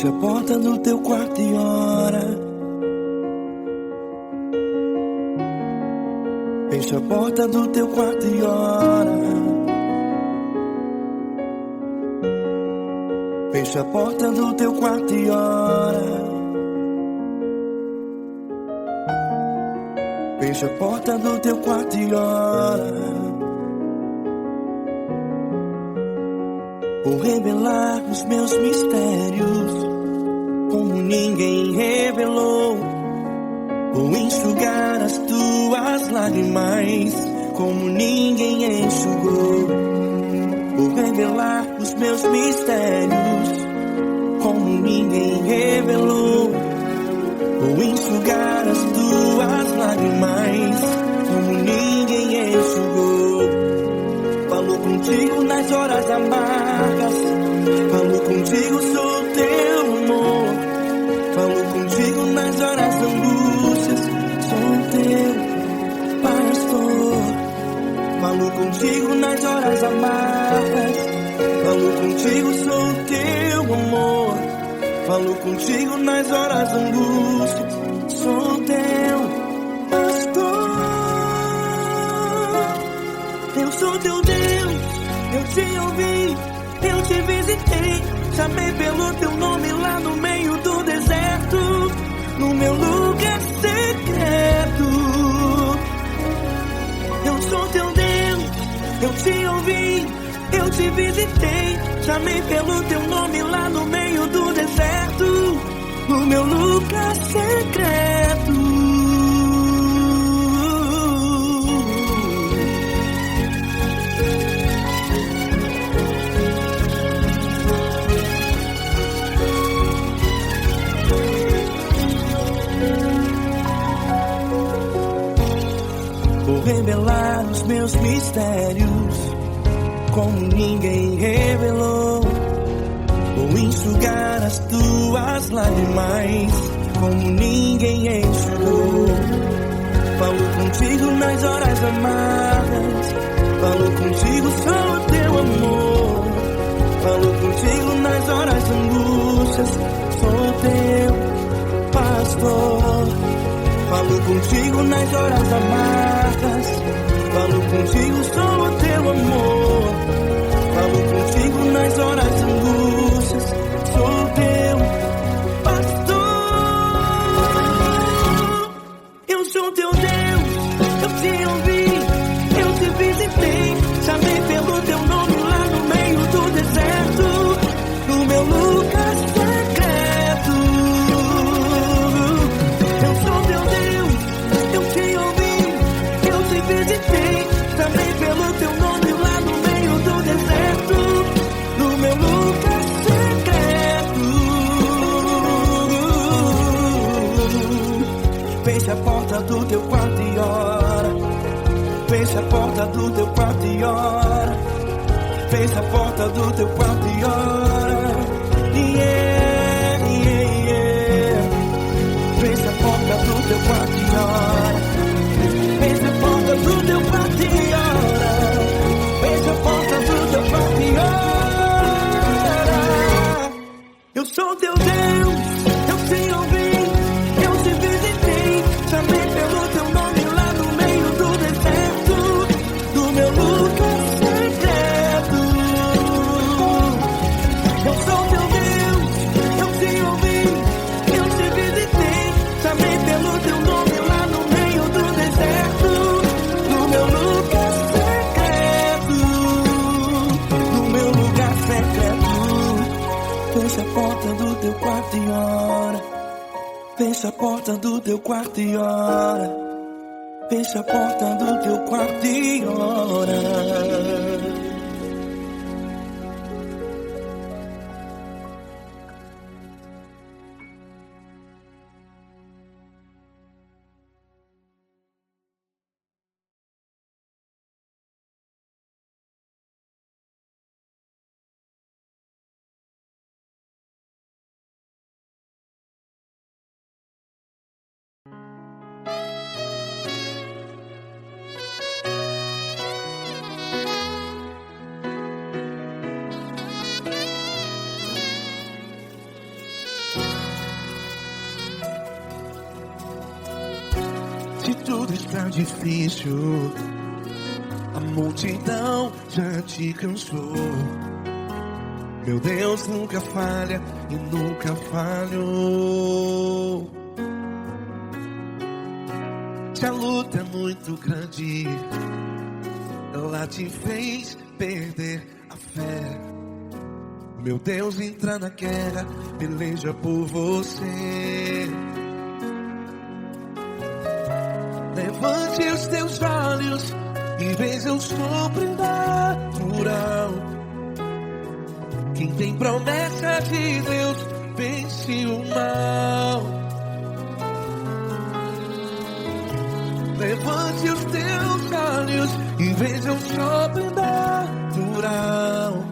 Fecha a porta do teu quarto e ora. Fecha a porta do teu quarto e ora. Fecha a porta do teu quarto e ora. Fecha a porta do teu quarto e ora. Vou revelar os meus mistérios como ninguém revelou. Vou enxugar as tuas lágrimas como ninguém enxugou. Vou revelar os meus mistérios como ninguém revelou. Vou enxugar as tuas lágrimas como ninguém enxugou. Falou contigo nas horas amargas, falou contigo, sou teu amor. Falou contigo nas horas da angústias, sou teu pastor. Falou contigo nas horas amargas, falou contigo, sou teu amor. Falou contigo nas horas da angústias, sou teu pastor. Eu sou teu Deus, eu te ouvi, eu te visitei. Chamei pelo teu nome lá no meio do deserto, no meu lugar secreto. Eu sou teu Deus, eu te ouvi, eu te visitei. Chamei pelo teu nome lá no meio do deserto, no meu lugar secreto. Vou revelar os meus mistérios como ninguém revelou. Vou enxugar as tuas lágrimas como ninguém enxugou. Falo contigo nas horas amargas, falo contigo, sou teu amor. Falo contigo nas horas angústias, sou teu pastor. Falo contigo nas horas amargas, falo contigo, sou teu amor. Falo contigo nas horas angústias, sou teu pastor. Eu sou teu Deus, eu te ouvi, eu te visitei. Chamei pelo teu nome lá no meio do deserto, no meu lugar secreto. Eu sou teu Deus, eu te ouvi, eu te visitei. Chamei pelo teu nome lá no meio do deserto, no meu lugar secreto. Fecha a porta do teu quarto e ora. Fecha a porta do teu quarto e ora. Fecha a porta do teu quarto e ora. Yeah, yeah, yeah. Fecha a porta do teu quarto e ora. Fecha a porta do teu quarto e ora. Fecha a porta do teu quarto e ora. Eu sou teu Deus, eu te ouvi, eu te visitei. Chamei pelo teu nome lá no meio do deserto, do meu lugar secreto. Eu sou teu Deus, eu te ouvi, eu te visitei. Chamei pelo teu nome lá no meio do deserto, no meu lugar secreto, no meu lugar secreto. Fecha a porta do teu quarto e ora. Fecha a porta do teu quarto e ora. Fecha a porta do teu quarto e ora. tudo está difícil, a multidão já te cansou. Meu Deus nunca falha e nunca falhou. Se a luta é muito grande, ela te fez perder a fé. Meu Deus entra na guerra, peleja por você. Levante os teus olhos e veja o sobrenatural. Quem tem promessa de Deus vence o mal. Levante os teus olhos e veja o sobrenatural.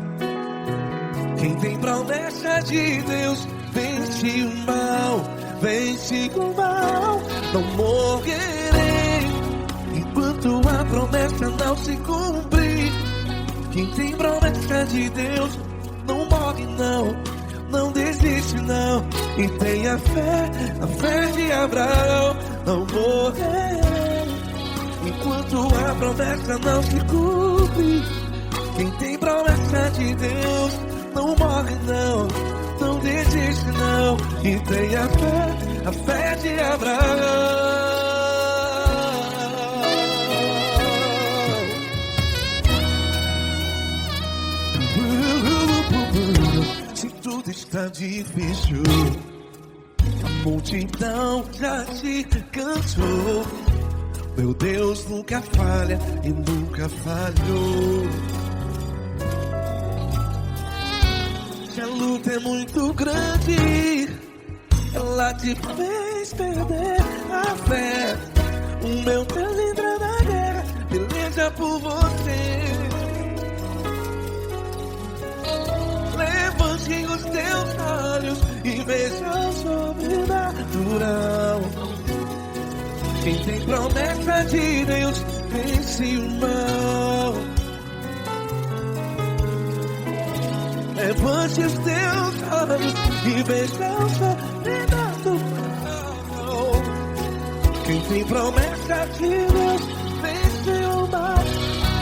Quem tem promessa de Deus vence o mal, vence o mal. Não morrerei enquanto a promessa não se cumprir. Quem tem promessa de Deus não morre não, não desiste não. E tenha fé, a fé de Abraão. Não morrerei enquanto a promessa não se cumpre. Quem tem promessa de Deus não morre não, não desiste não. E tenha fé, a fé de Abraão. Se tudo está difícil, a multidão já te cansou. Meu Deus nunca falha e nunca falhou. Se a luta é muito grande, ela te fez perder a fé. O meu Deus entra na guerra, peleja por você. Levante os teus olhos e veja o sobrenatural. Quem tem promessa de Deus vence o mal. Levante os teus olhos e veja o sobrenatural. Quem tem promessa de Deus vence o mal,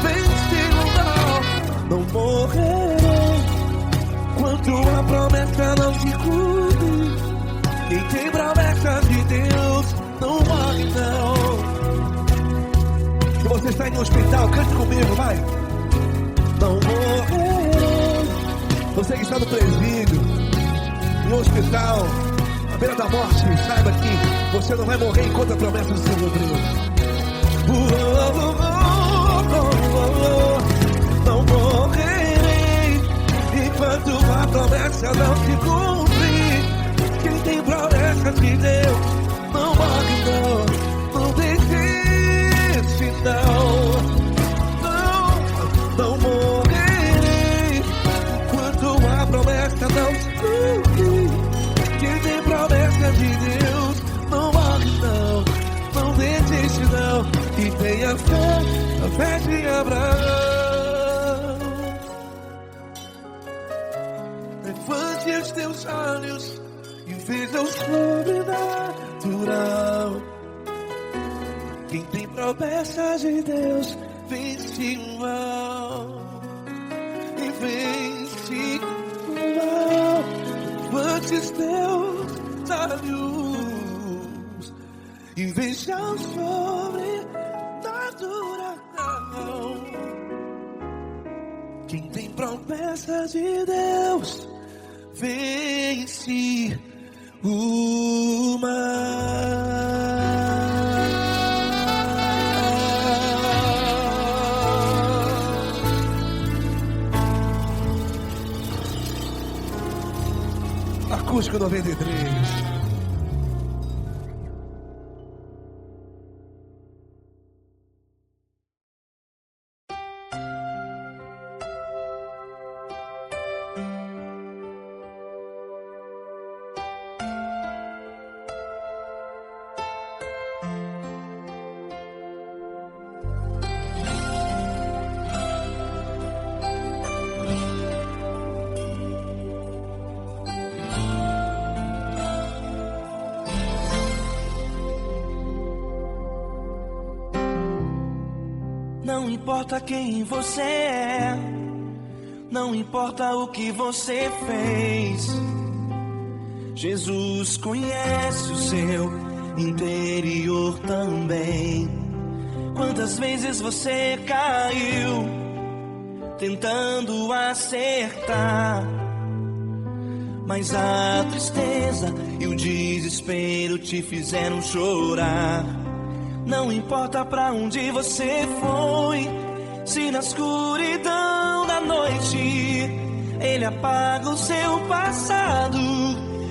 vence o mal. Não morrerei enquanto a promessa não se cumpre. Quem tem promessa de Deus não morre não. Se você está em um hospital, cante comigo, vai. Não morrerei. Você que está no presídio, em um hospital, à beira da morte, saiba que você não vai morrer enquanto a promessa se cumprir. Não morrerei enquanto a promessa não se cumprir. Quem tem promessa de Deus não morre não, não desiste não. Não morrerei enquanto a promessa não se cumprir. Quem tem promessa de Deus não morre não, não desiste não. E tenha fé, a fé de Abraão. Levante os teus olhos e veja o sobrenatural. Quem tem promessa de Deus vence o mal, e vence o mal. Levante os teus olhos e veja o sobrenatural. Quem tem promessa de Deus vence o mal. Acústico 93. Não importa quem você é, não importa o que você fez, Jesus conhece o seu interior também. Quantas vezes você caiu tentando acertar, mas a tristeza e o desespero te fizeram chorar. Não importa pra onde você foi, se na escuridão da noite Ele apaga o seu passado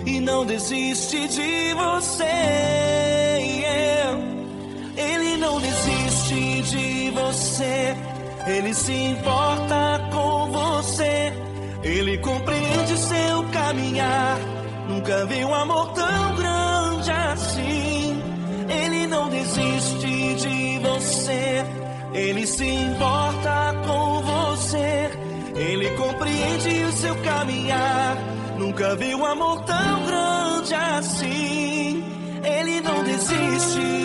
e não desiste de você. Ele não desiste de você, Ele se importa com você. Ele compreende seu caminhar, nunca vi um amor tão grande assim. Ele não desiste de você, Ele se importa com você. Ele compreende o seu caminhar, nunca vi um amor tão grande assim. Ele não desiste.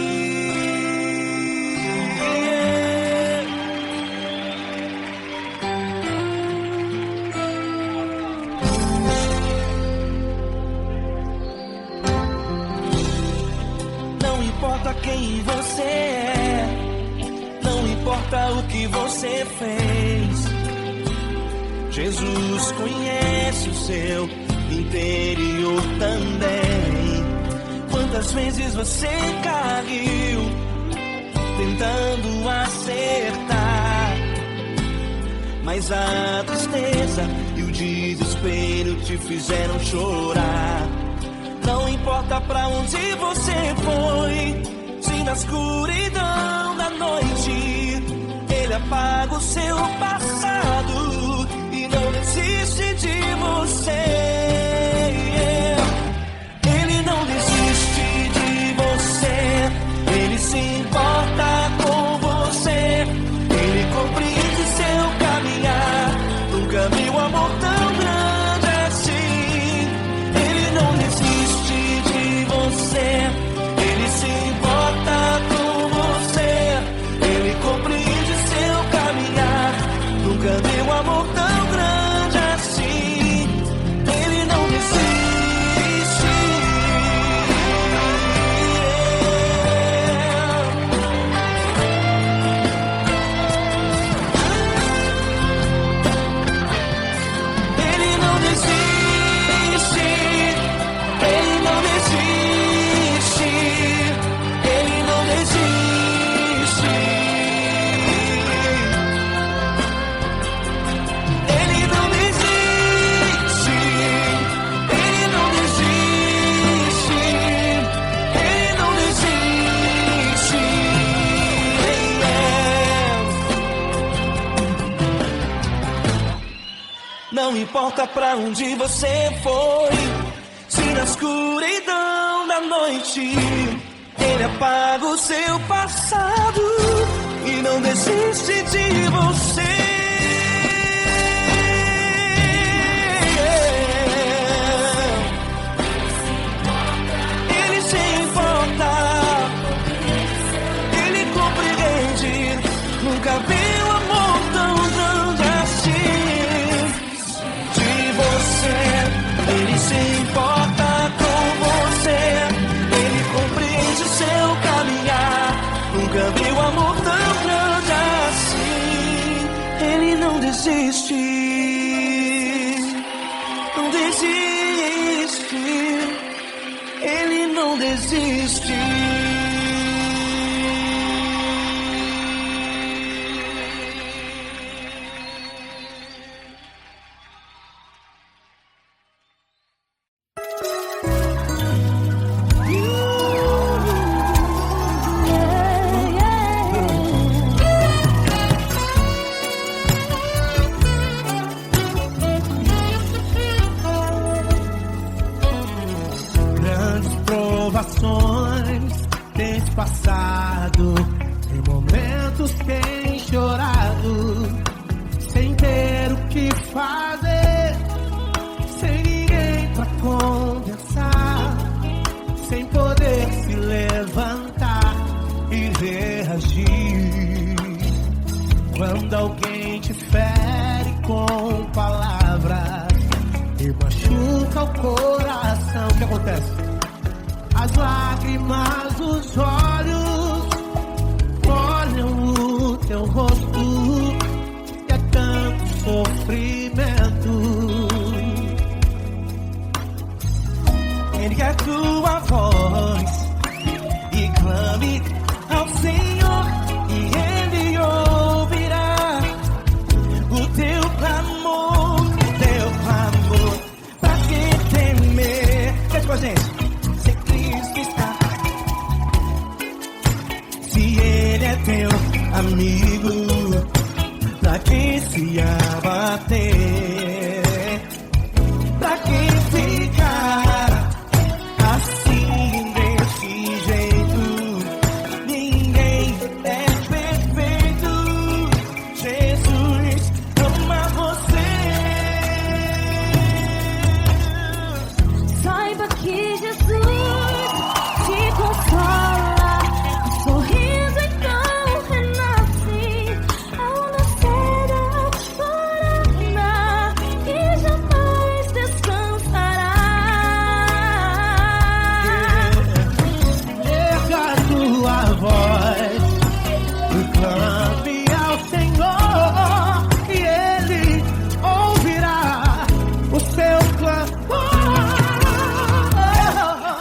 Não importa quem você é, não importa o que você fez, Jesus conhece o seu interior também. Quantas vezes você caiu tentando acertar, mas a tristeza e o desespero te fizeram chorar. Não importa pra onde você foi, se na escuridão da noite Ele apaga o seu passado e não desiste de você. Ele não desiste de você, Ele se importa com você. Ele compreende seu caminhar, nunca vi um amor tão grande assim. Ele não desiste de você, Ele se importa com você. Ele compreende seu caminhar, nunca vi um amor tão grande assim. Ele não desiste. Ele não desiste. Ele não desiste. Ele não desiste. Ele não desiste. Ele não desiste. Ele não desiste. Não importa pra onde você foi, se na escuridão da noite Ele apaga o seu passado e não desiste de você. Ele se importa, Ele compreende, nunca vi um amor tão grande assim. De você, Ele se importa com você. Ele compreende seu caminhar, nunca vi um amor tão grande assim. Ele não desiste, não desiste. Ele não desiste. Grandes provações Quando alguém te fere com palavras e machuca o coração, o que acontece? As lágrimas dos olhos molham o teu rosto, que é tanto sofrimento. Ergue a tua voz e clame ao Senhor, e Ele ouvirá o teu clamor, pra que temer? Cante com a gente. Se Cristo está, se Ele é teu amigo, pra que se abater? Pra que ficar assim, desse jeito? Ninguém é perfeito. Jesus ama você. Saiba que Jesus te consola, o sorriso então renasce ao nascer da aurora que jamais descansará. Erga a tua voz e clame ao Senhor, e Ele ouvirá o seu clamor.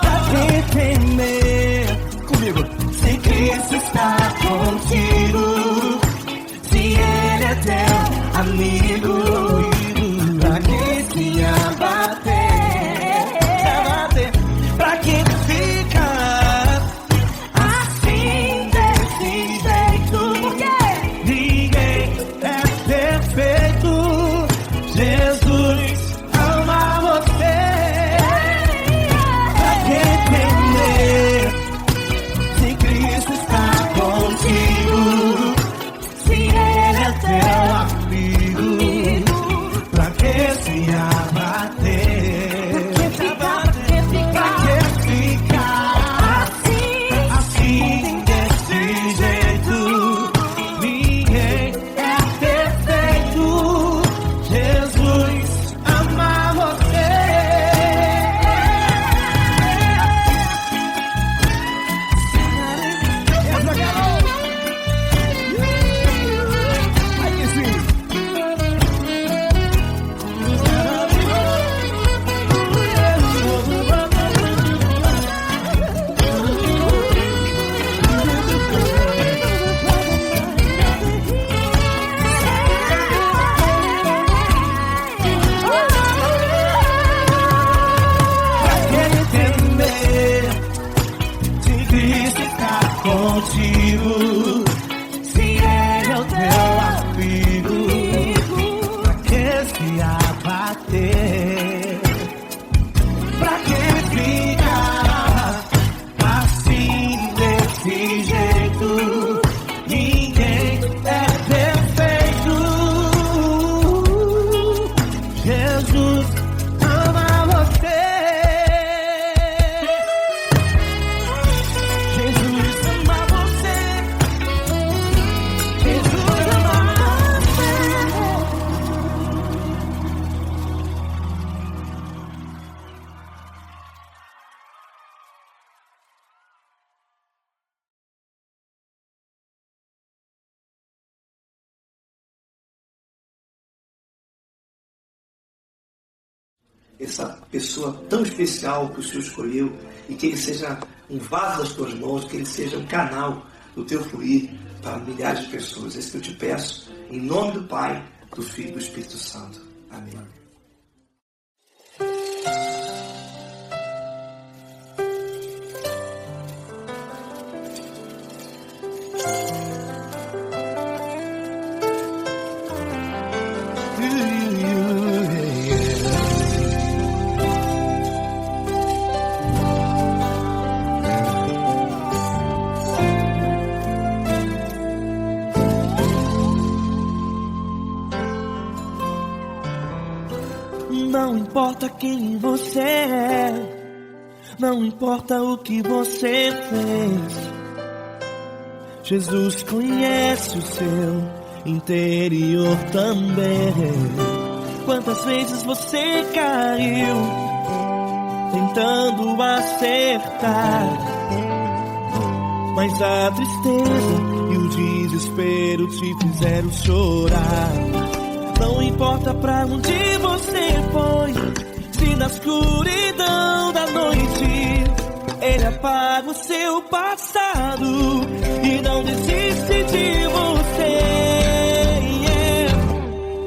Pra que temer? Comigo. Se Cristo está contigo, se Ele é teu amigo, pra que se abater? Pra que ficar assim, desse jeito? Ninguém é perfeito. Jesus ama você. Pra que temer? Se Cristo está contigo, se Ele é teu amigo, pra que se abater? Pra que ficar assim, desse jeito? Ninguém é perfeito. Jesus ama você. Essa garota. Ai, que sim. Pra que temer? Se Cristo está contigo, se Ele é o teu amigo, pra que se abater? Pra que ficar assim, desse jeito? Ninguém é perfeito. Jesus ama você. Jesus ama você. Jesus ama você. Essa pessoa tão especial que o Senhor escolheu, e que Ele seja um vaso das tuas mãos, que Ele seja um canal do teu fluir para milhares de pessoas. É isso que eu te peço, em nome do Pai, do Filho e do Espírito Santo. Amém. Não importa quem você é, não importa o que você fez, Jesus conhece o seu interior também. Quantas vezes você caiu tentando acertar, mas a tristeza e o desespero te fizeram chorar. Não importa pra onde você foi, se na escuridão da noite Ele apaga o seu passado e não desiste de você.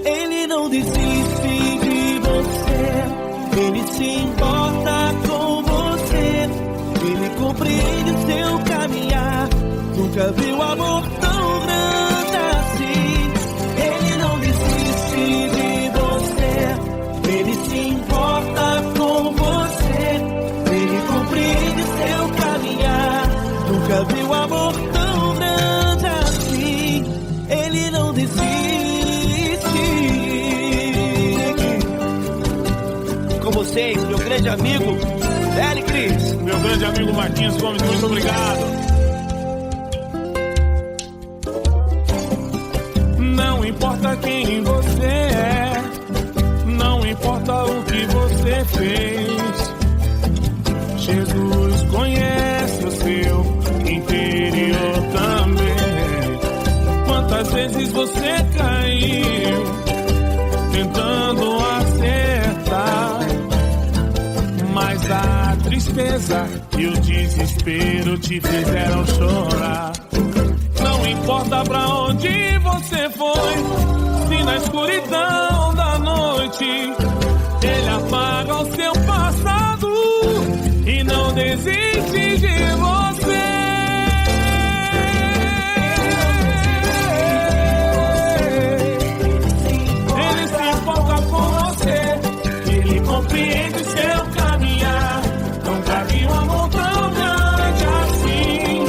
Ele não desiste de você, Ele se importa com você, Ele compreende o seu caminhar. Nunca viu amor tão grande assim. Ele não desiste de você, Ele se importa com você, Ele compreende o seu caminhar. Nunca viu amor tão grande assim. Ele não desiste. Com vocês, meu grande amigo L. Cris. Meu grande amigo Marquinhos Gomes, muito obrigado. Não importa quem você é, não importa o que você fez, Jesus conhece o seu interior também. Quantas vezes você caiu tentando acertar, mas a tristeza e o desespero te fizeram chorar. Não importa pra onde você foi, se na escuridão da noite Ele apaga o seu passado e não desiste de você. Ele se importa com você, Ele compreende o seu caminhar. Nunca vi um amor tão grande assim.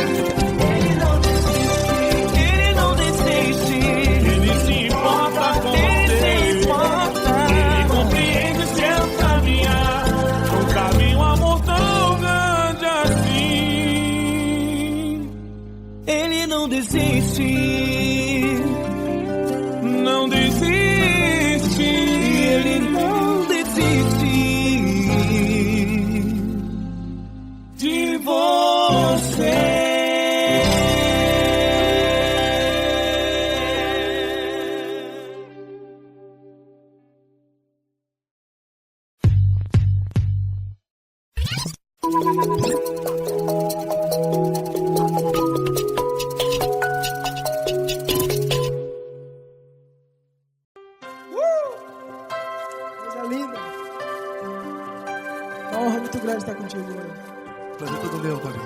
Ele não desiste, Ele não desiste. Ele se importa com você, Ele compreende o seu caminhar. Nunca vi um amor tão grande assim. Ele não desiste, não desiste. Ele não desiste De você. Coisa linda. Uma honra muito grande estar contigo hoje. Prazer todo meu, Davi.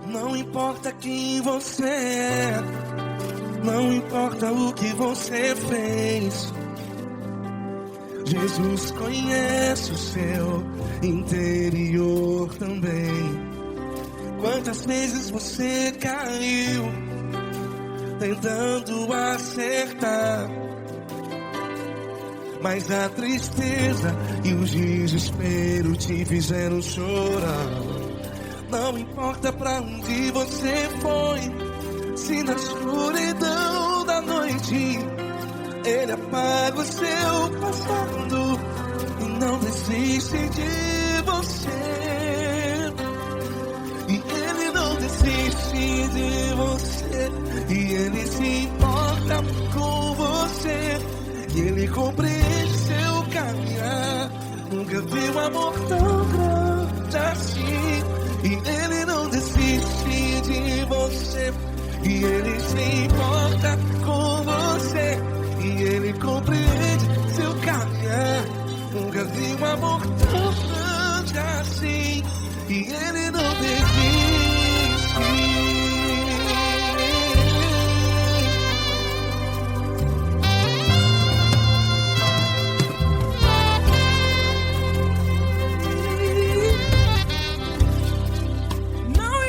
Não importa quem você é, não importa o que você fez, Jesus conhece o seu interior também. Quantas vezes você caiu tentando acertar, mas a tristeza e o desespero te fizeram chorar. Não importa pra onde você foi, se na escuridão da noite Ele apaga o seu passado e não desiste de você. E Ele não desiste de você, e Ele se importa com você, e Ele compreende seu caminhar. Nunca vi um amor tão grande assim. E Ele não desiste de você, e Ele se importa com você, e Ele compreende seu caminhar. Nunca vi um amor tão grande assim. E Ele não desiste. Não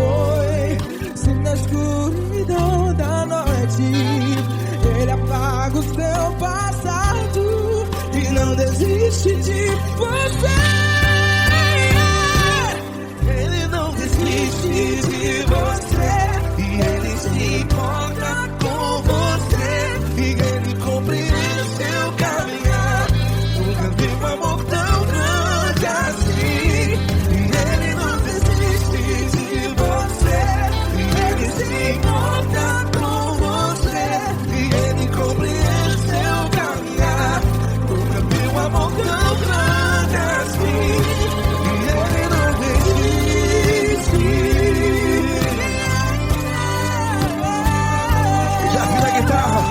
foi. Se na escuridão da noite Ele apaga o seu passado e não desiste de você. Ele não desiste de você e Ele se importa com você e Ele compreende seu caminhar. Nunca vi um amor tão grande assim. E Ele não desiste de você e Ele se importa com você e Ele compreende seu caminhar. Nunca vi um amor tão grande assim. E Ele não desiste. Já vi a guitarra.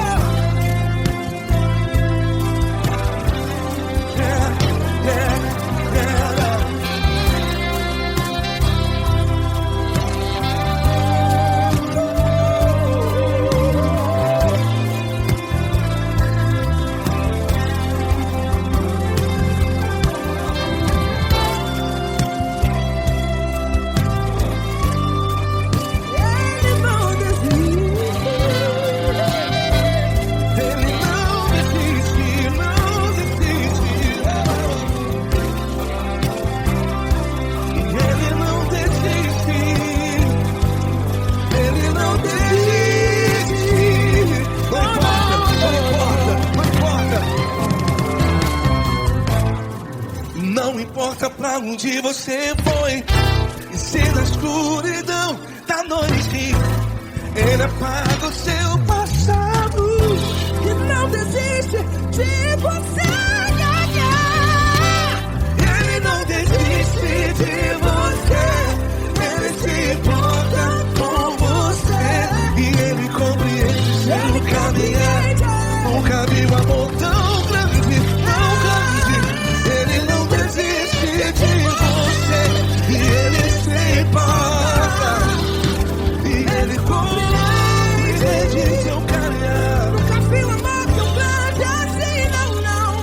Não importa pra onde você foi, e se na escuridão da noite Ele apaga o seu passado e não desiste de você. Ele não desiste de você, Ele se importa com você e Ele compreende seu caminhar. Nunca vi um amor tão grande, tão grande. Ele não desiste de você e Ele se importa e Ele compreende seu caminhar. Nunca vi um amor tão grande assim, não, não.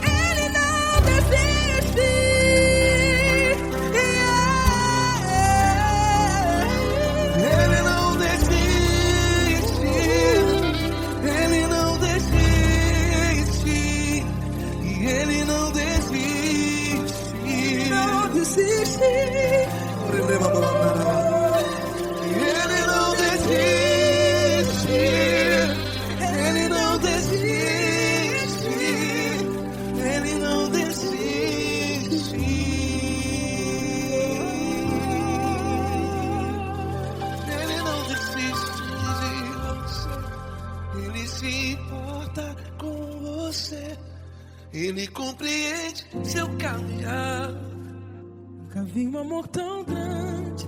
Ele não desiste. Ele não desiste. Ele não desiste. E Ele não desiste. Não desiste. Ele não desiste. Ele não desiste. Ele não desiste. Ele não desiste de você. Ele se importa com você. Ele compreende seu caminhar. Nunca vi um amor tão grande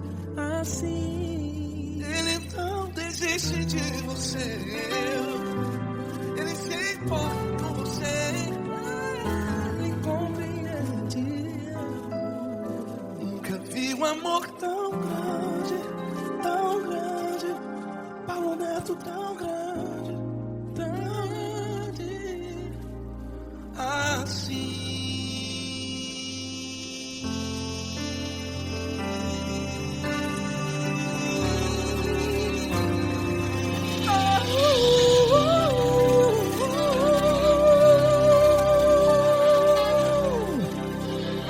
assim. Ele não desiste de você. Ele se importa com você. Ele compreende. Nunca vi um amor tão grande, tão grande. Paulo Neto tão grande, tão grande assim.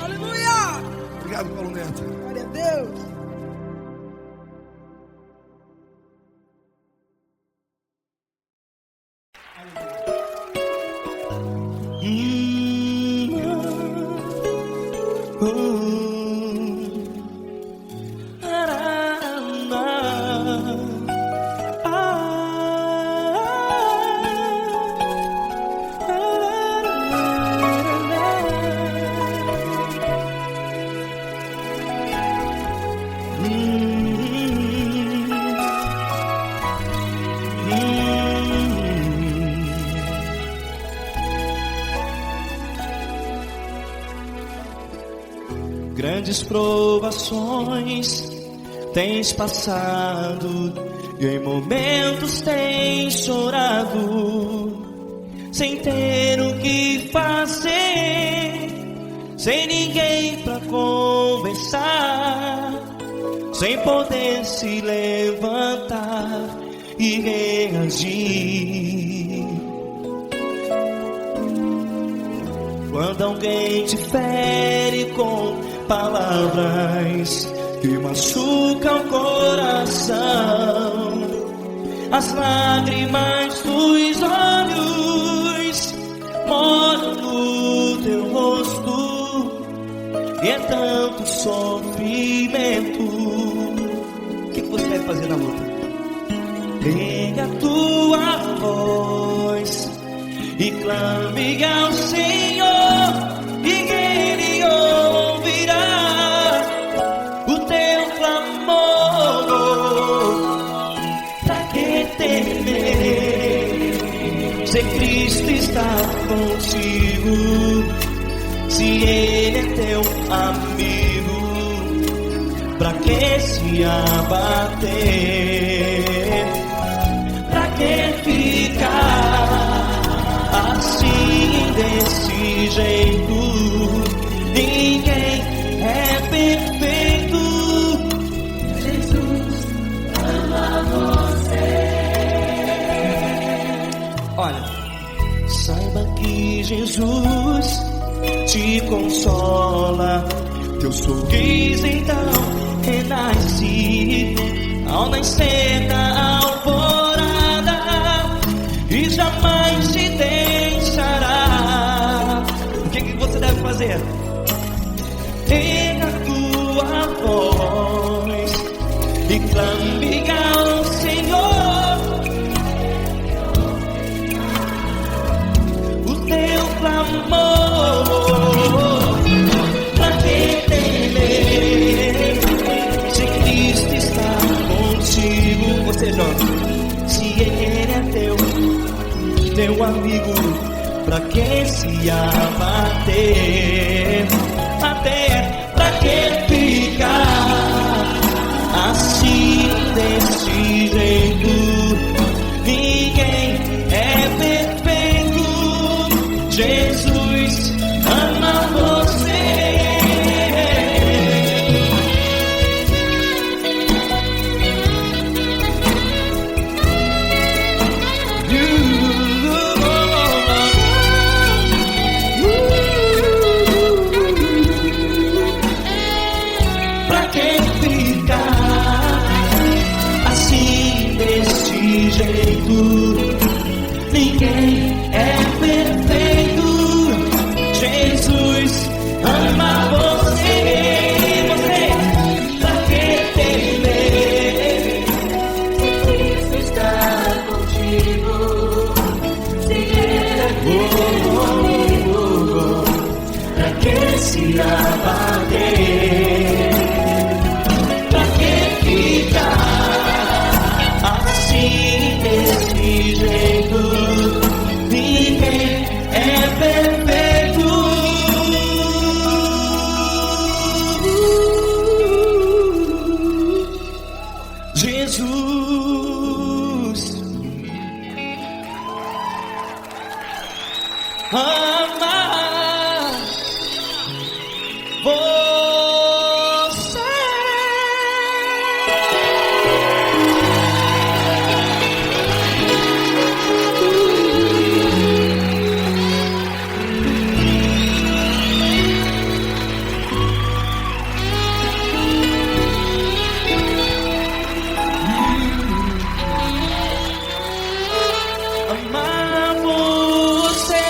Aleluia! Obrigado, Paulo Neto. Glória a Deus. Grandes provações tens passado e em momentos tens chorado, sem ter o que fazer, sem ninguém pra conversar, sem poder se levantar e reagir. Quando alguém te fere com palavras que machucam o coração, as lágrimas dos olhos moram no teu rosto, e é tanto sofrimento. O que você deve fazer na luta? Pega a tua voz e clame ao Senhor, e Ele ouvirá o teu clamor. Pra que temer, se Cristo está contigo, se Ele é teu amigo? Pra que se abater? Pra que ficar assim desse jeito? Ninguém é perfeito. Jesus ama você. Olha, saiba que Jesus te consola, teu sorriso então renasce ao nascer da alvorada, e jamais te deixará. O que você deve fazer? Pega a tua voz e clame ao Senhor, o teu clamor. Pra que temer, se Cristo está contigo? Você jovem, se Ele é teu amigo, pra que se abater? Até pra que ficar assim desse jeito? Ninguém é perfeito. Jesus ama você. Ninguém é perfeito. Jesus ama você. Você, pra que temer? Cristo está contigo. Se Ele é teu amigo, pra que se abater? Pra que ficar assim desse jeito? Ninguém é perfeito. Jesus ama você. Amar você.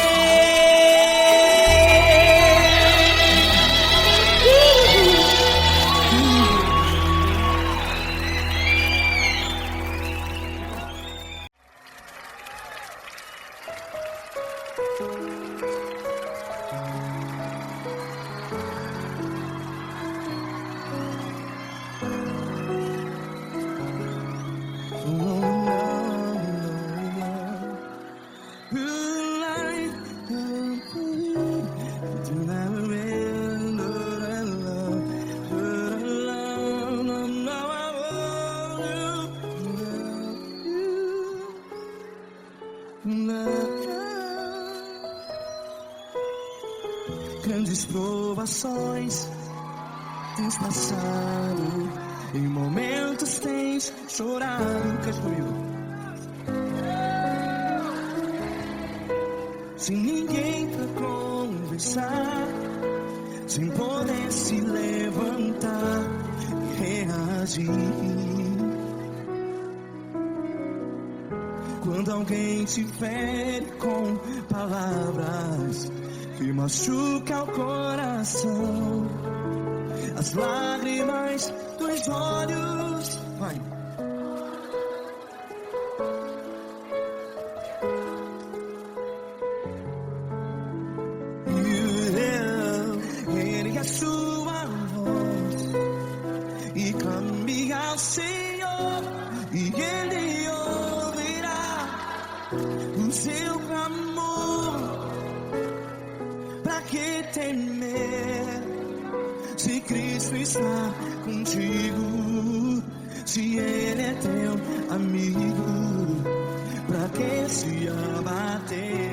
Grandes provações tens passado Em momentos tens chorado, cante comigo. Sem ninguém pra conversar, sem poder se levantar e reagir. Quando alguém te fere com palavras que machuca o coração, as lágrimas dos olhos, vai. Ergue a sua voz e clame ao Senhor, e Ele ouvirá o seu clamor. Pra que temer, se Cristo está contigo? Se Ele é teu amigo, pra que se abater?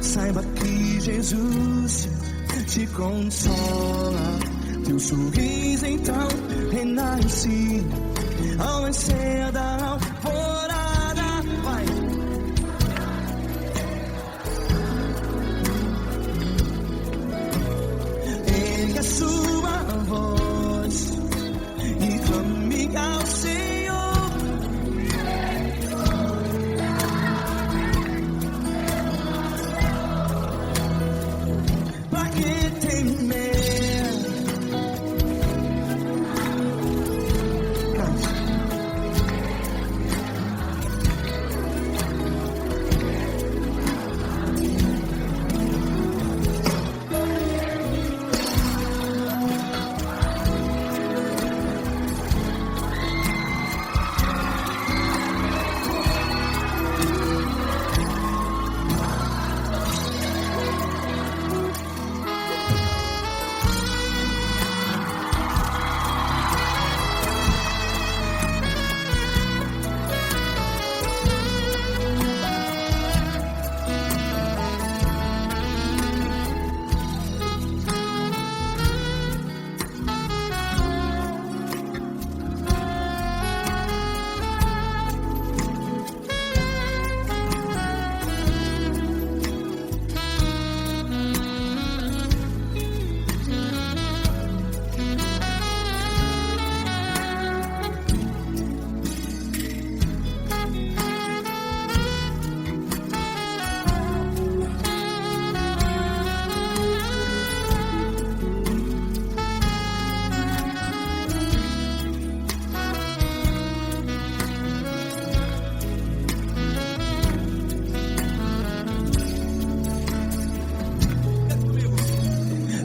Saiba que Jesus te consola, teu sorriso então renasce ao nascer da alvorada. Vai. Ergue a sua voz e clame ao Senhor.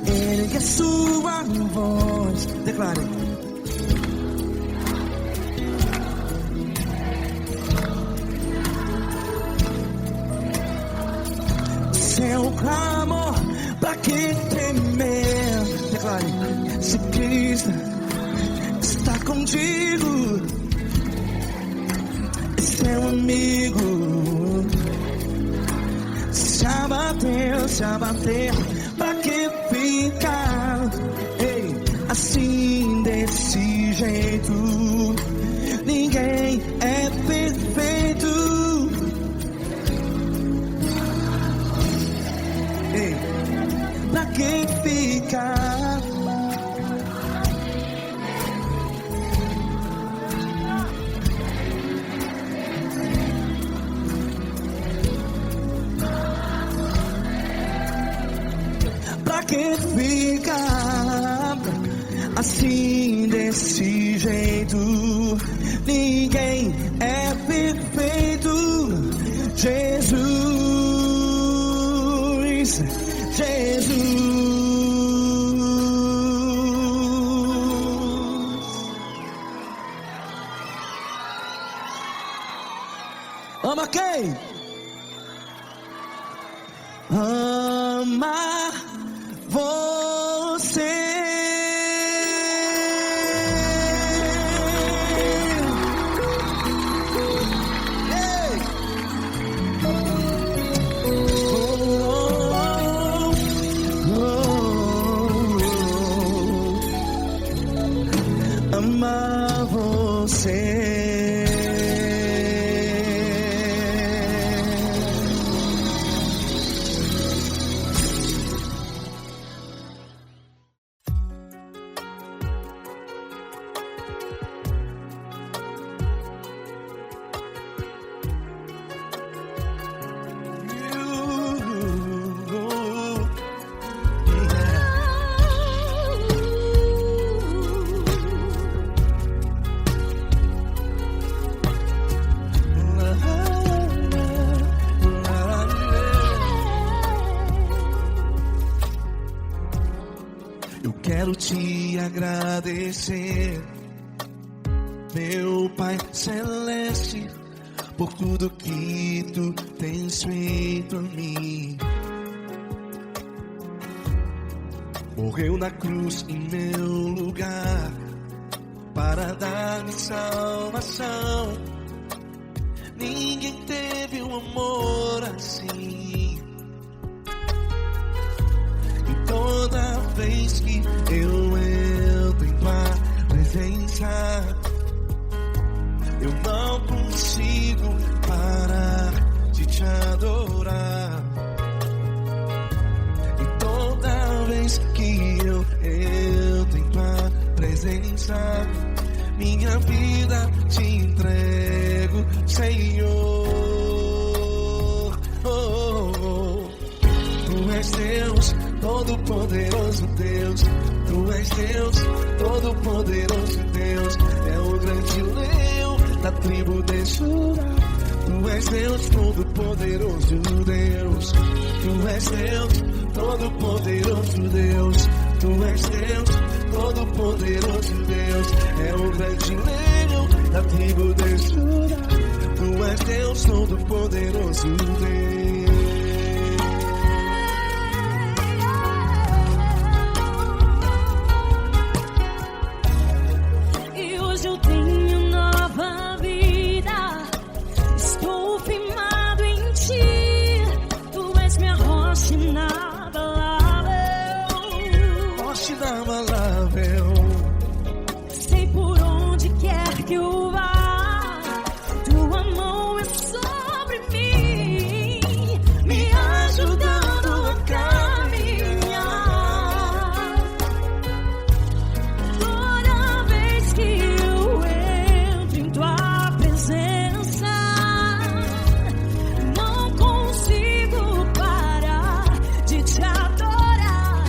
Ergue a sua voz, declare. Seu clamor, pra que temer? Declare. Se Cristo está contigo, é seu amigo. Se abater, pra que ficar, ei, assim desse jeito? Ninguém é perfeito. Ei, pra que ficar? Pra que ficar assim desse jeito? Ninguém é perfeito. Jesus, Jesus. Ama quem? Ama você. Ei! Amar você. Eu quero te agradecer, meu Pai Celeste, por tudo que tu tens feito a mim. Morreu na cruz em meu lugar para dar-me salvação. Ninguém teve um amor assim. E toda vez que eu entro em tua presença, eu não consigo parar de te adorar. E toda vez que eu entro em tua presença, minha vida te entrego, Senhor. Tu és Deus, todo-poderoso Deus. Tu és Deus, todo-poderoso Deus. É o grande leão da tribo de Judá. Tu és Deus, todo-poderoso Deus. Tu és Deus, todo-poderoso Deus. Tu és Deus, todo-poderoso Deus. É o grande leão da tribo de Judá. Tu és Deus, todo-poderoso Deus. Sei por onde quer que eu vá, tua mão é sobre mim, me ajudando a caminhar. Toda vez que eu entro em tua presença, não consigo parar de te adorar.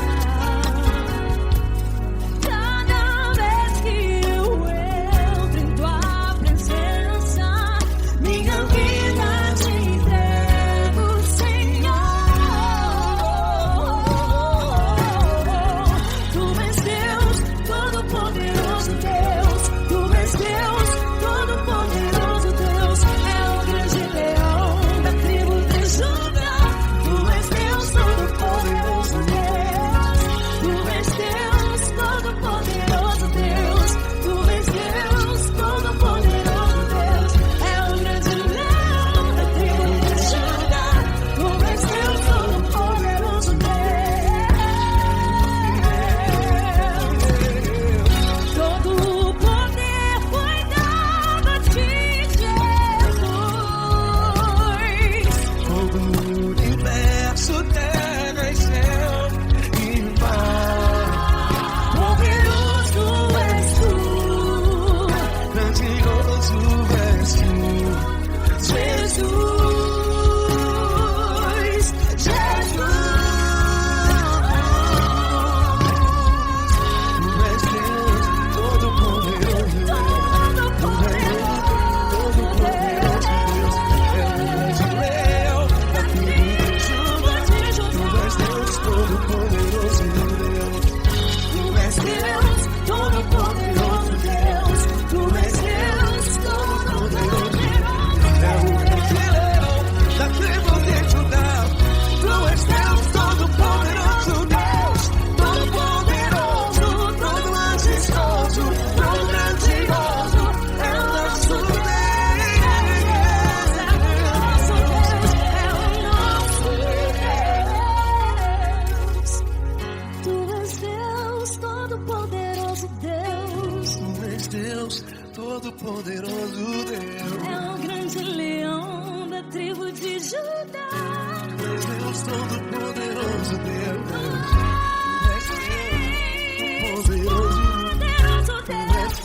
Deus Todo-Poderoso, Deus.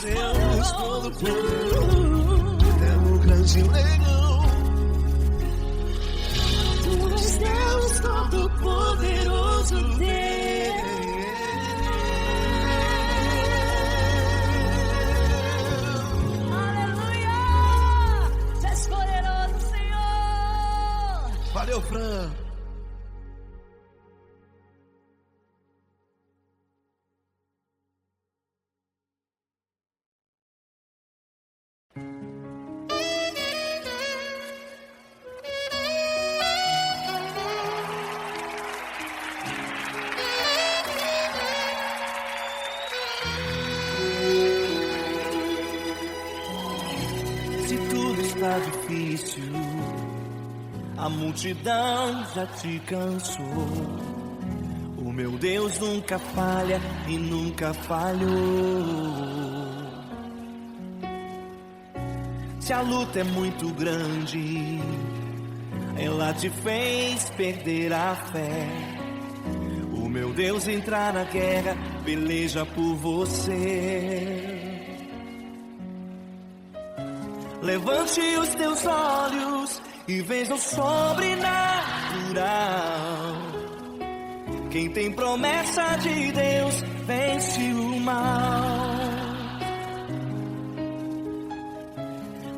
Deus Todo-Poderoso, é o grande leão. Tu és Deus Todo-Poderoso, Deus. Aleluia! Tu és poderoso, Senhor. Valeu, Fran. Se tudo está difícil, a multidão já te cansou. O meu Deus nunca falha e nunca falhou. Se a luta é muito grande, ela te fez perder a fé. O meu Deus entrar na guerra, peleja por você. Levante os teus olhos e veja o sobrenatural. Quem tem promessa de Deus vence o mal.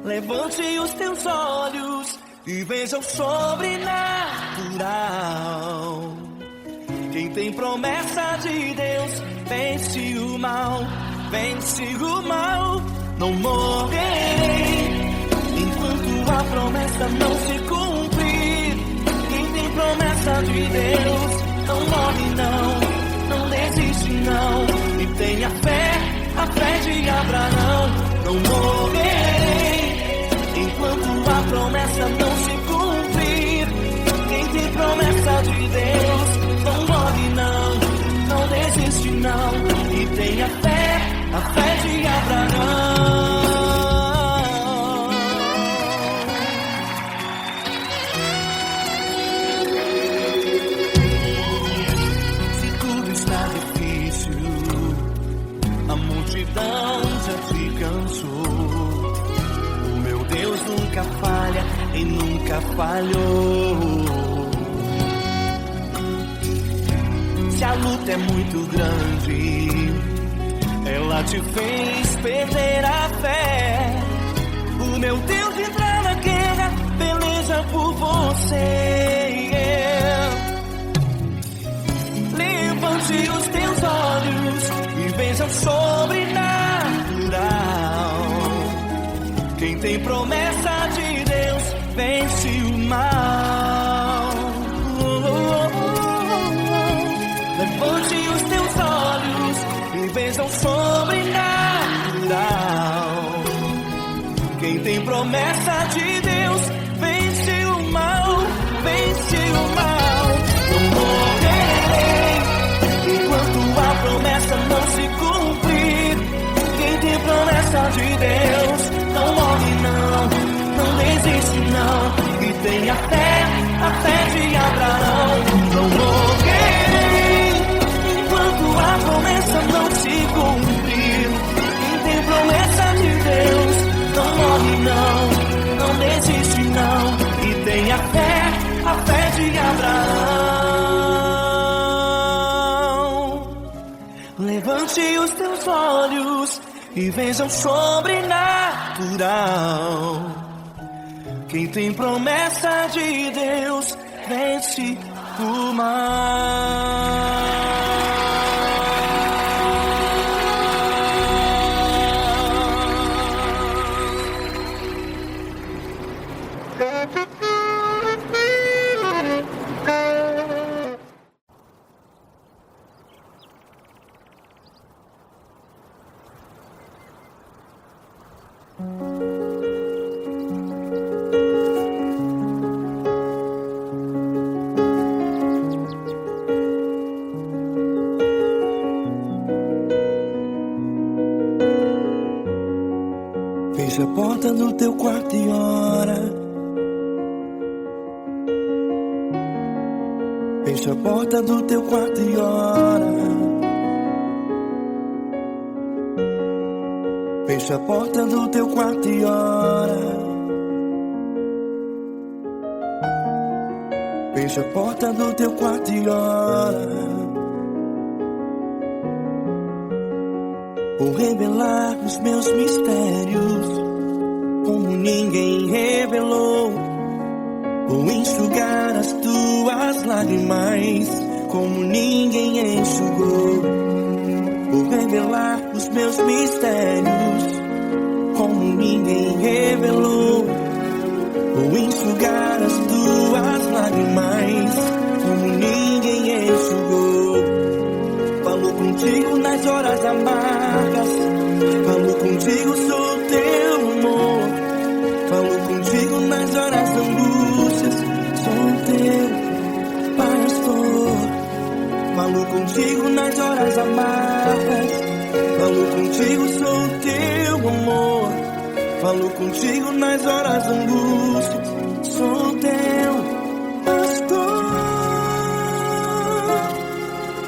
Levante os teus olhos e veja o sobrenatural. Quem tem promessa de Deus vence o mal. Vence o mal. Não morrerei enquanto a promessa não se cumprir. Quem tem promessa de Deus não morre não desiste não. E tenha fé, a fé de Abraão. Não morrerei enquanto a promessa não se cumprir. Quem tem promessa de Deus não morre não desiste não. E tenha fé, a fé de Abraão. Se tudo está difícil, a multidão já te cansou. O meu Deus nunca falha e nunca falhou. Se a luta é muito grande, ela te fez perder a fé. O meu Deus entrar na guerra, peleja por você. Levante os teus olhos e veja o sobrenatural. Quem tem promessa de Deus vence o mal. Levante os teus olhos e veja o sobrenatural. Quem tem promessa de Deus vence o mal, vence o mal. Não morrerei enquanto a promessa não se cumprir. Quem tem promessa de Deus não morre não desiste não. E tenha fé, a fé de Abraão. Não morrerei enquanto a promessa não se cumprir. Quem tem promessa de Deus não morre não desiste não. E tenha fé, a fé de Abraão. Levante os teus olhos e veja o sobrenatural. Quem tem promessa de Deus vence o mal. Fecha a porta do teu quarto e ora. Fecha a porta do teu quarto e ora. Fecha a porta do teu quarto e ora. Fecha a porta do teu quarto e ora. Vou revelar os meus mistérios como ninguém revelou. Vou enxugar as tuas lágrimas como ninguém enxugou. Vou revelar os meus mistérios como ninguém revelou. Vou enxugar as tuas lágrimas como ninguém enxugou. Falo contigo nas horas amargas, falo contigo, sou teu amor. Falo contigo nas horas angústias, sou teu pastor. Falo contigo nas horas amargas, falo contigo, sou teu amor. Falo contigo nas horas angústias, sou teu pastor.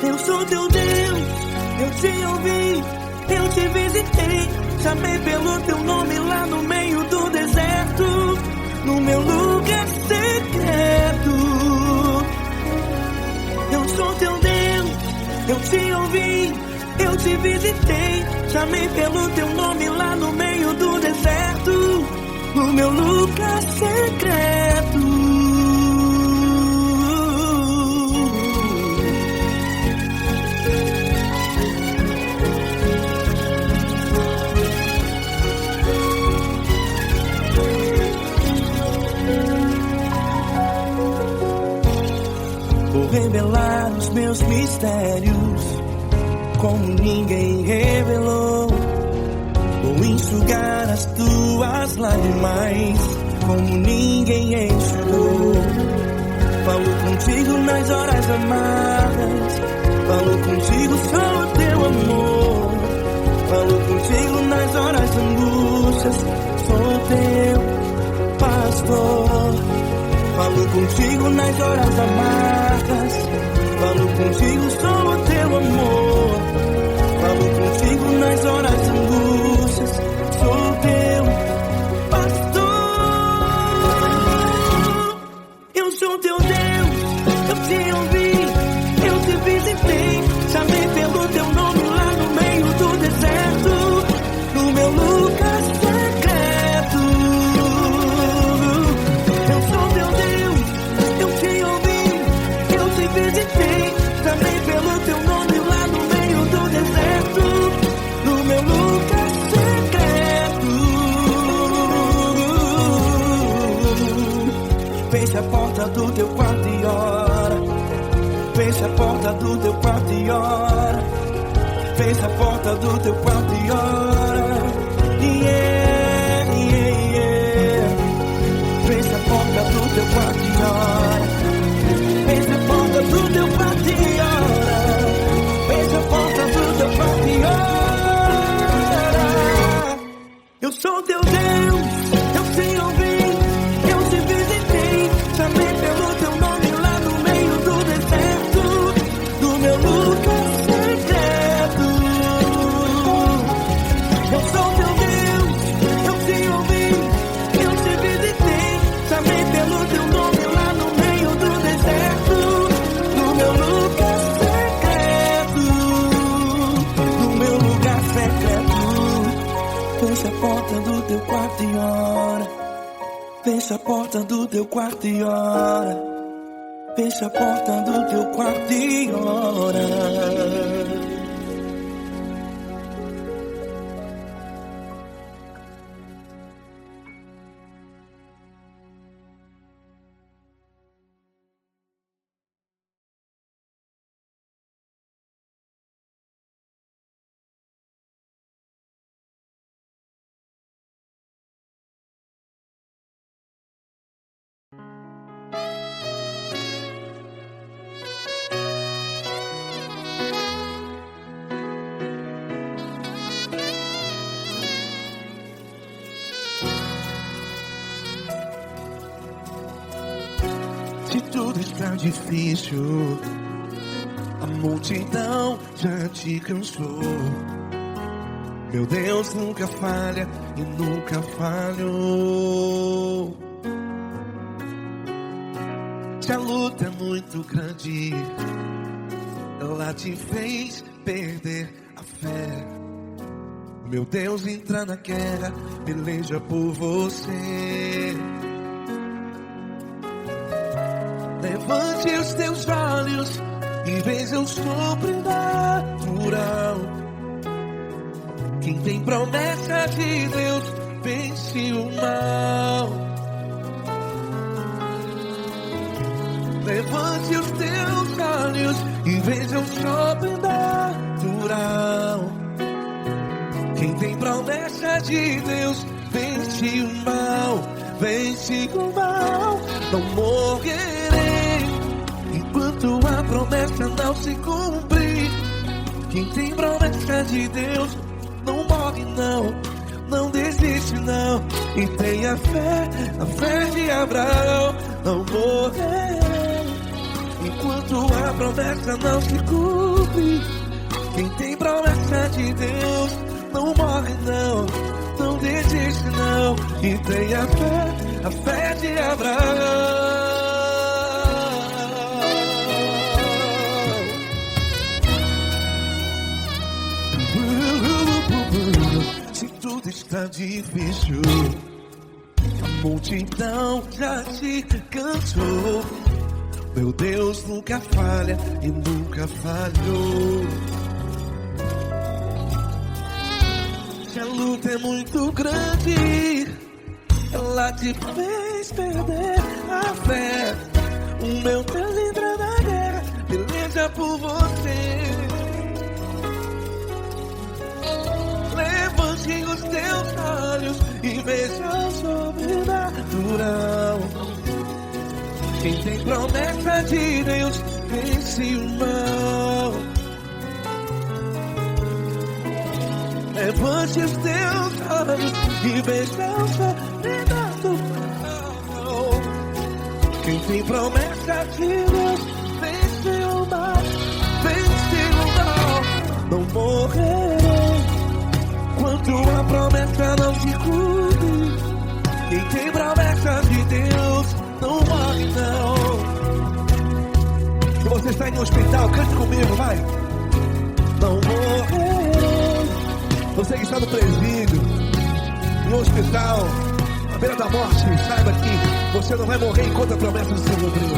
Eu sou teu Deus, eu te ouvi, eu te visitei. Chamei pelo teu nome lá no meio do deserto, no meu lugar secreto. Eu sou teu Deus, eu te ouvi, eu te visitei. Chamei pelo teu nome lá no meio do deserto, no meu lugar secreto. Vou revelar os meus mistérios como ninguém revelou. Vou enxugar as tuas lágrimas como ninguém enxugou. Falo contigo nas horas amargas, falo contigo, sou teu amor. Falo contigo nas horas angústias, sou teu pastor. Falo contigo nas horas amargas, falo contigo, sou teu amor. Falo contigo nas horas angústias, sou teu pastor. Eu sou teu Deus, eu te ouvi, eu te visitei. Chamei pelo teu nome lá no meio do deserto, no meu lugar secreto. Eu sou teu Deus, eu te ouvi, eu te visitei. Chamei pelo teu nome lá no meio do deserto, no meu lugar secreto. Fecha a porta do teu quarto e ora. Fecha a porta do teu quarto e ora. Fecha a porta do teu quarto e ora. Yeah, yeah, yeah. Fecha a porta do teu quarto e ora. Fecha a porta do teu quarto e ora. Fecha a porta do teu quarto e ora. Eu sou teu Deus, eu te ouvi, eu te visitei. Chamei pelo teu nome lá no meio do deserto, no meu lugar secreto. Eu sou teu Deus, eu te ouvi, eu te visitei. Chamei pelo teu nome lá no meio do deserto, no meu lugar secreto, no meu lugar secreto. Fecha a porta do teu quarto e ora. Fecha a porta do teu quarto e ora. Fecha a porta do teu quarto e ora. está difícil, a multidão já te cansou. Meu Deus nunca falha e nunca falhou. Se a luta é muito grande, ela te fez perder a fé. Meu Deus entra na guerra, peleja por você. Levante os teus olhos e veja o sobrenatural. Quem tem promessa de Deus vence o mal. Levante os teus olhos e veja o sobrenatural. Quem tem promessa de Deus vence o mal, vence o mal. Não morrerei enquanto a promessa não se cumprir. Quem tem promessa de Deus não morre não, não desiste não. E tenha fé, a fé de Abraão. Não morrerei enquanto a promessa não se cumpre. Quem tem promessa de Deus não morre não, não desiste não. E tenha fé, a fé de Abraão. Se tudo está difícil, a multidão já te cansou. Meu Deus nunca falha e nunca falhou. Se a luta é muito grande, ela te fez perder a fé. O meu Deus entra na guerra, peleja por você. Levante os teus olhos e veja o sobrenatural. Quem tem promessa de Deus vence o mal. Levante os teus olhos e veja o sobrenatural. Quem tem promessa de Deus vence o mal, vence o mal. Não morrerei enquanto a promessa não se cumpre. Quem tem promessa de Deus não morre não. Se você está em um hospital, cante comigo, vai. Não morrerei. Você que está no presídio, no hospital, à beira da morte, saiba que você não vai morrer enquanto a promessa não se cumpriu.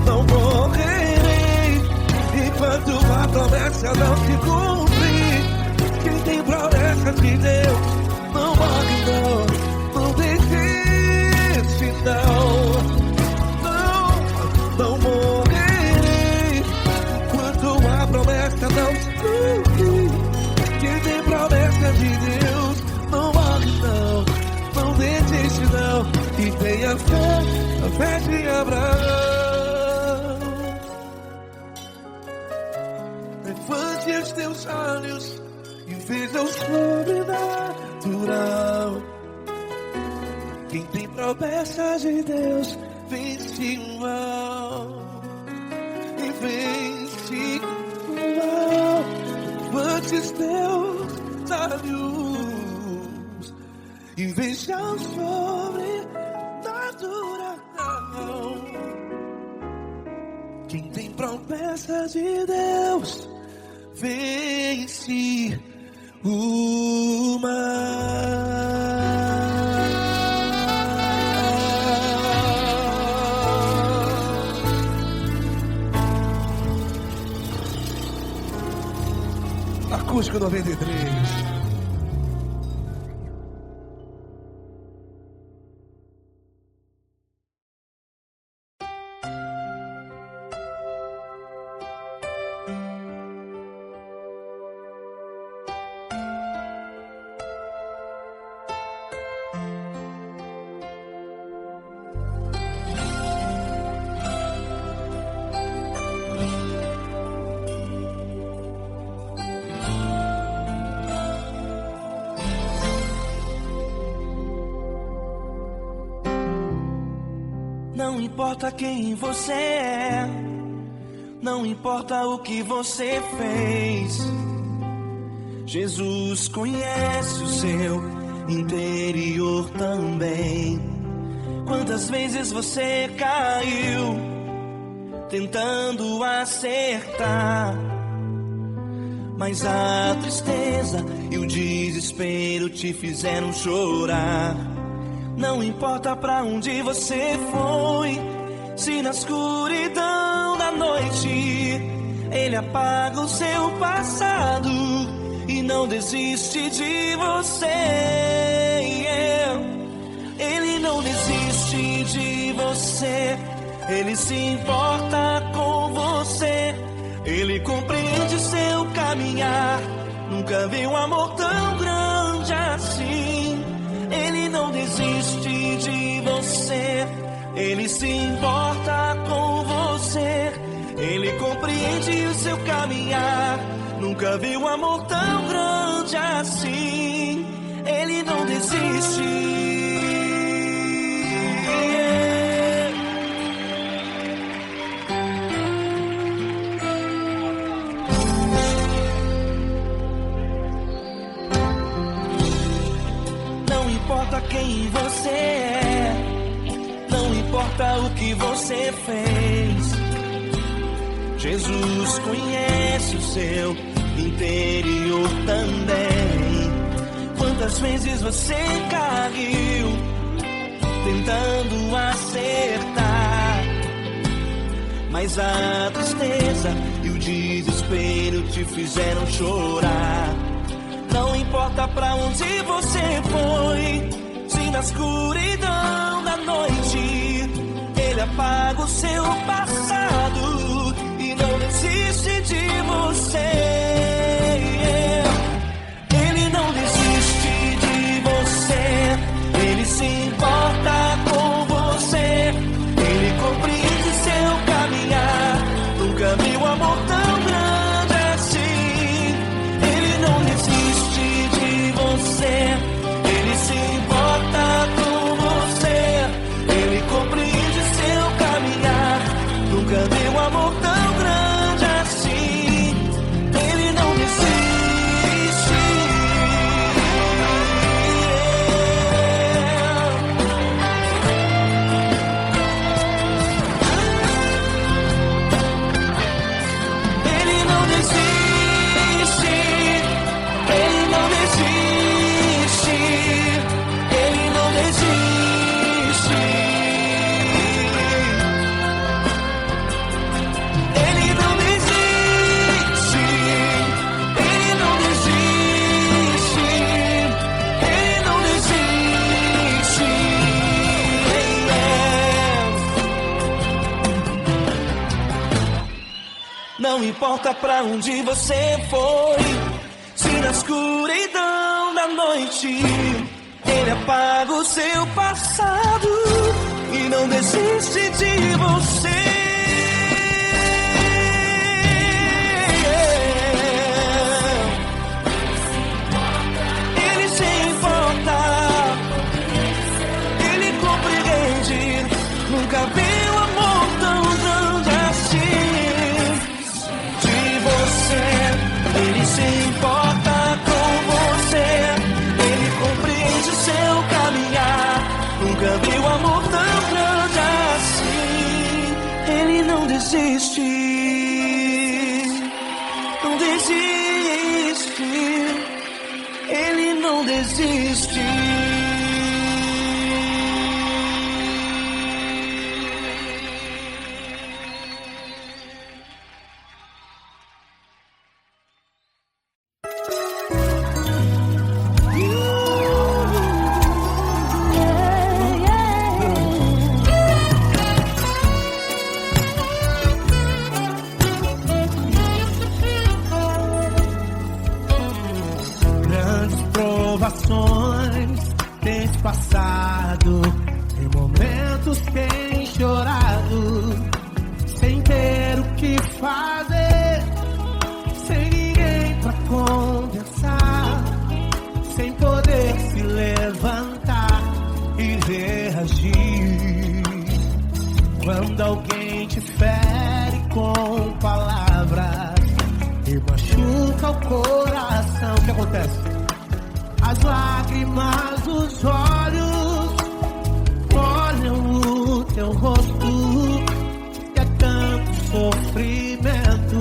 Não morrerei enquanto a promessa não se cumprir. Quem tem promessa de Deus não morre não, não desiste não. Não morrerei enquanto a promessa não se cumprir. Quem tem promessa de Deus não morre não, não desiste não. E tenha fé, a fé de Abraão. Levante os teus olhos e veja o sobrenatural. Quem tem promessa de Deus vence o mal, e vence o mal. Levante os teus olhos e veja o sobrenatural. Quem tem promessa de Deus vence o mal. Acústico 93. Não importa quem você é, não importa o que você fez, Jesus conhece o seu interior também. Quantas vezes você caiu tentando acertar, mas a tristeza e o desespero te fizeram chorar. Não importa pra onde você foi, se na escuridão da noite Ele apaga o seu passado e não desiste de você. Ele não desiste de você, Ele se importa com você, Ele compreende seu caminhar. Nunca vi um amor tão grande assim. Ele não desiste de você, Ele se importa com você, Ele compreende o seu caminhar. Nunca vi um amor tão grande assim. Ele não desiste. Não importa quem você é, não importa o que você fez, Jesus conhece o seu interior também. Quantas vezes você caiu tentando acertar, mas a tristeza e o desespero te fizeram chorar. Não importa pra onde você foi, se na escuridão da noite Ele apaga o seu passado e não desiste de você. Ele não desiste de você, Ele se importa com você, Ele compreende seu caminhar. Nunca vi um amor tão grande assim. Ele não desiste de você, Ele se importa com você, Ele compreende seu caminhar. Nunca vi um amor tão grande assim. Ele não desiste. Ele não desiste. Ele não desiste. Ele não desiste. Ele não desiste. Ele não desiste. Ele não desiste. Não importa pra onde você foi, se na escuridão da noite Ele apaga o seu passado e não desiste de você. Ele se importa, Ele compreende. Nunca vi um amor tão grande assim. De você, Ele se importa com você, Ele compreende seu caminhar. Nunca vi um amor tão grande assim. Ele não desiste, não desiste. Ele não desiste. Grandes provações Quando alguém te fere com palavras e machuca o coração, o que acontece? As lágrimas dos olhos molham o teu rosto e é tanto sofrimento.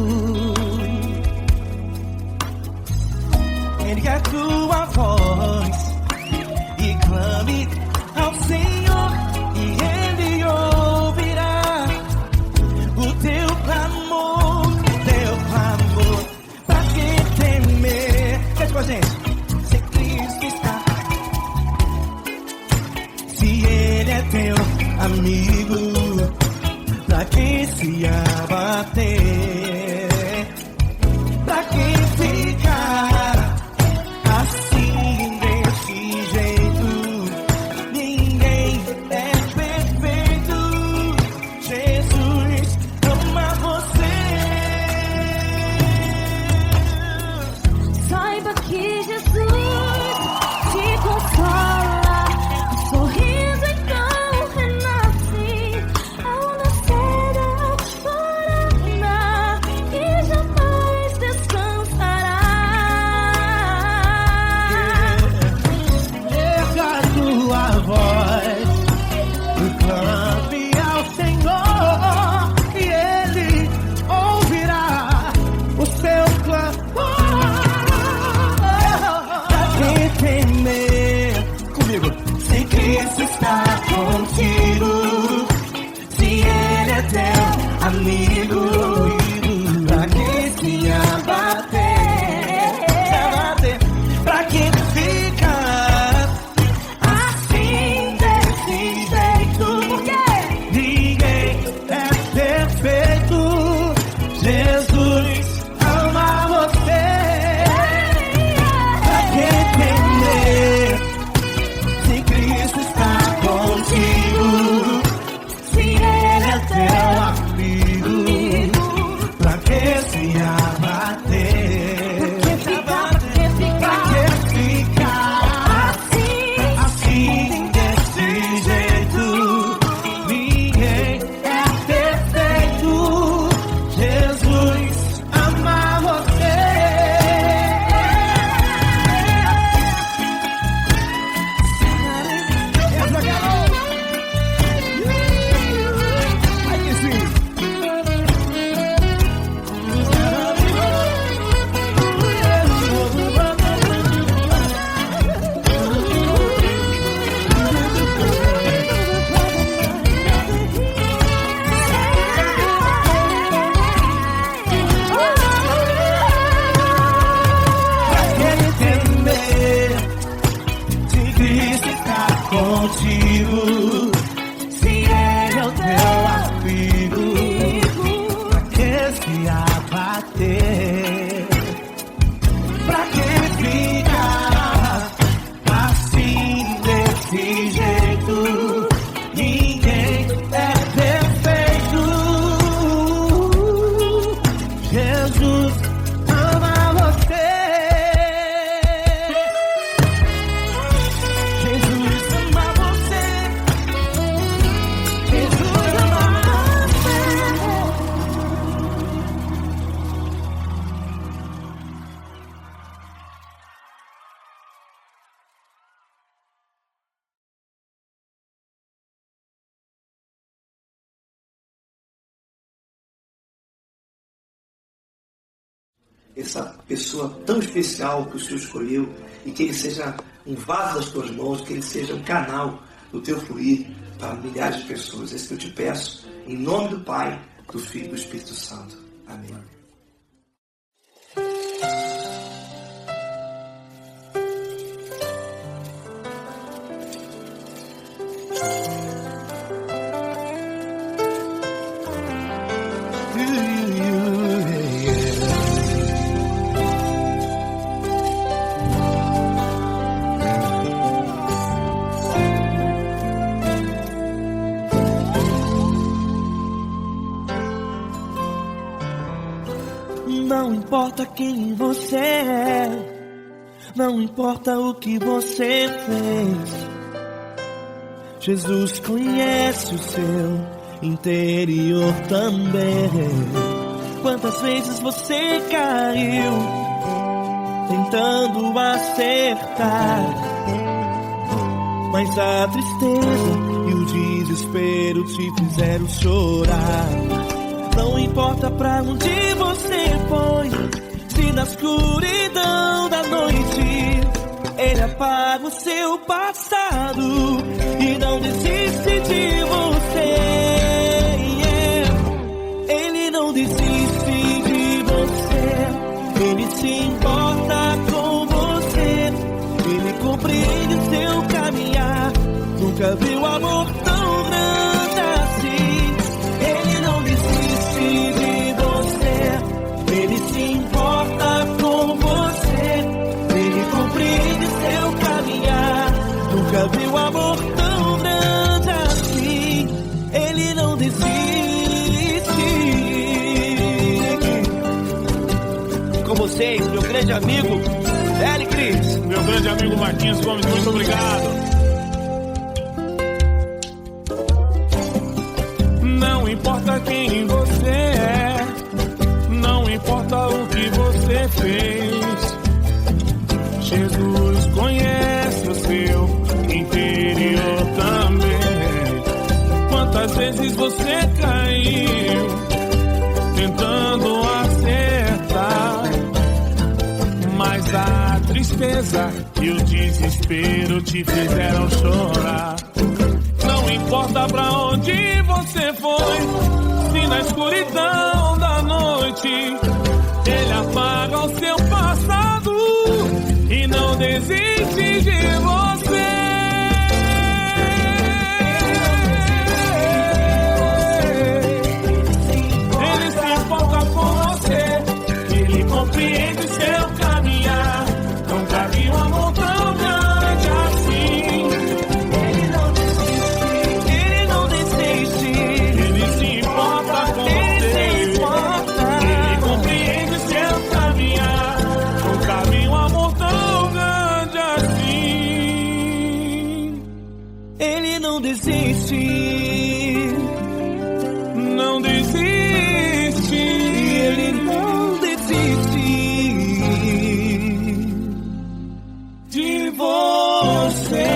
Ergue a tua voz e clame ao Senhor e Ele ouvirá o teu clamor, pra que temer? Cante com a gente. Se Cristo está, se Ele é teu amigo, pra que se abater? Pra que ficar assim desse jeito? Ninguém é perfeito. Jesus ama você. Saiba que Jesus te consola, o sorriso então renasce ao nascer da aurora e jamais descansará. Erga a tua voz e clame ao Senhor e Ele ouvirá o seu clamor. Pra que temer? Comigo. Se Cristo está contigo, se Ele é teu amigo, pra que se abater? Pra que ficar assim desse jeito? Ninguém é perfeito. Jesus ama você. Pra que temer? Se Cristo está contigo, se Ele é teu amigo, pra que se abater? Pra que ficar assim desse jeito? Ninguém é perfeito. Jesus ama você. Aí que sim. Pra que temer? Se Cristo está contigo, se Ele é o teu amigo, pra que se abater? Pra que ficar assim desse jeito? Ninguém é perfeito. Jesus ama você. Jesus ama você. Jesus ama você. Essa pessoa tão especial que o Senhor escolheu e que ele seja um vaso das tuas mãos, que ele seja um canal do teu fluir para milhares de pessoas. É isso que eu te peço, em nome do Pai, do Filho e do Espírito Santo. Amém. Não importa quem você é, não importa o que você fez, Jesus conhece o seu interior também. Quantas vezes você caiu tentando acertar, mas a tristeza e o desespero te fizeram chorar. Não importa pra onde você foi, se na escuridão da noite ele apaga o seu passado e não desiste de você. Ele não desiste de você, ele se importa com você, ele compreende o seu caminhar. Nunca viu amor tão grande assim. Ele não desiste de você, ele se importa com você, ele compreende seu caminhar. Nunca viu amor tão grande assim. Ele não desiste. Com vocês, meu grande amigo L. Cris. Meu grande amigo Marquinhos Gomes, muito obrigado. Não importa quem você é, não importa o que você fez, Jesus conhece o seu interior também. Quantas vezes você caiu tentando acertar, mas a tristeza e o desespero te fizeram chorar. Não importa pra onde você foi, se na escuridão da noite ele apaga o seu passado e não desiste de você. Ele se importa com você, ele compreende seu caminhar. Nunca vi um amor tão grande assim. Ele não desiste, ele não desiste. Ele se importa com você, ele compreende seu caminhar. Nunca vi um amor tão grande assim. Ele não desiste, não desiste. ele não desiste De você.